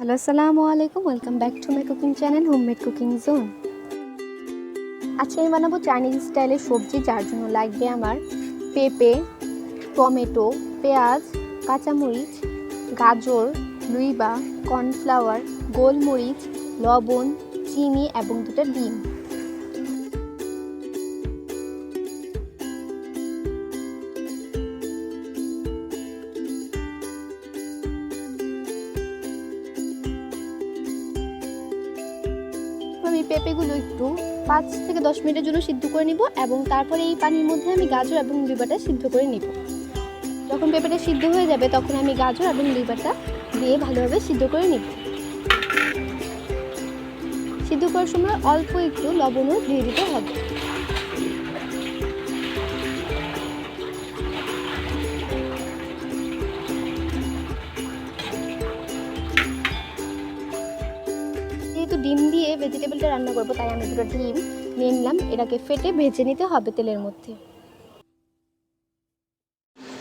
Hello, আসসালামু আলাইকুম। Welcome back to my cooking channel homemade cooking zone. আজকে আমি বানাবো চাইনিজ স্টাইলের সবজি, যার জন্য লাগবে আমার পেঁপে, টমেটো, পেঁয়াজ, কাঁচামরিচ, গাজর, লুইবা, কর্নফ্লাওয়ার, গোলমরিচ, লবণ, চিনি এবং 2টা ডিম। আমি পেঁপেগুলো একটু 5 থেকে 10 মিনিটের জন্য সিদ্ধ করে নিব এবং তারপরে এই পানির মধ্যে আমি গাজর এবং লিভারটা সিদ্ধ করে নিব। যখন পেঁপেটা সিদ্ধ হয়ে যাবে তখন আমি গাজর এবং লিভারটা দিয়ে ভালোভাবে সিদ্ধ করে নিব। সিদ্ধ করার সময় অল্প একটু লবণও দিয়ে দিতে হবে। যেহেতু ডিম দিয়ে ভেজিটেবলটা রান্না করবো, তাই আমি 2টা ডিম নিয়ে নিলাম। এটাকে ফেটে ভেজে নিতে হবে তেলের মধ্যে।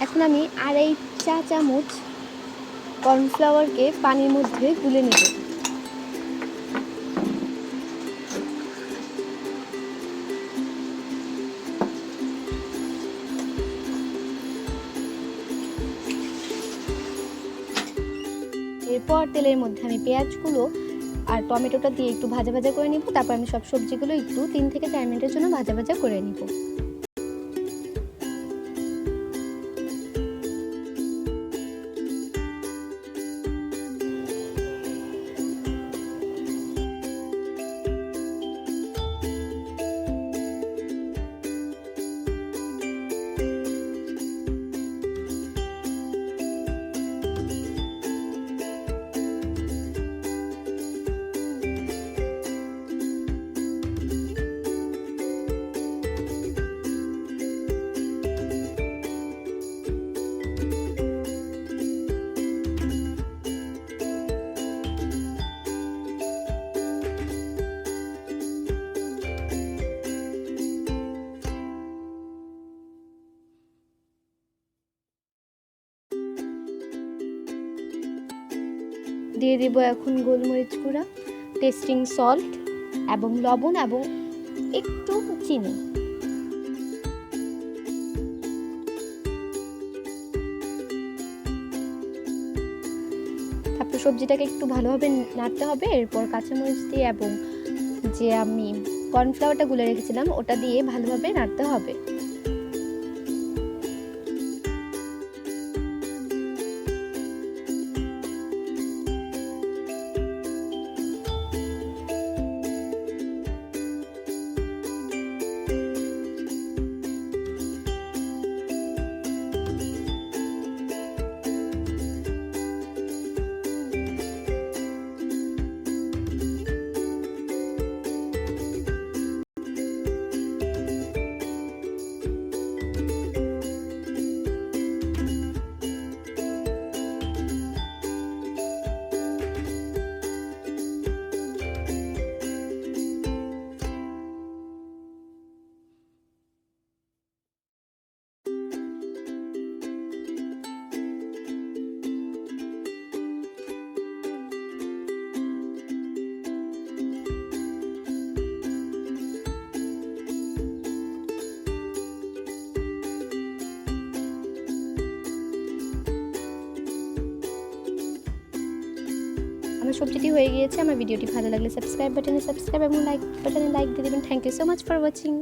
এখন আমি 2.5 চা চামচ কর্নফ্লাওয়ারকে পানির মধ্যে গুলে নেব। এরপর তেলের মধ্যে আমি পেঁয়াজগুলো আর টমেটোটা দিয়ে একটু ভাজা ভাজা করে নিব। তারপর আমি সব সবজিগুলো একটু 3 থেকে 4 মিনিটের জন্য ভাজা ভাজা করে নিব। দিয়ে দিব এখন গোলমরিচ গুঁড়া, টেস্টিং সল্ট এবং লবণ এবং একটু চিনি। তারপর সবজিটাকে একটু ভালোভাবে নাড়তে হবে। এরপর কাঁচামরিচ দিয়ে এবং যে আমি কর্নফ্লাওয়ারটা গুলে রেখেছিলাম ওটা দিয়ে ভালোভাবে নাড়তে হবে। আমার সবজিটি হয়ে গিয়েছে। আমার ভিডিওটি ভালো লাগলে সাবস্ক্রাইব বাটনে সাবস্ক্রাইব এবং লাইক বাটনে লাইক দিয়ে দেবেন। Thank you so much for watching.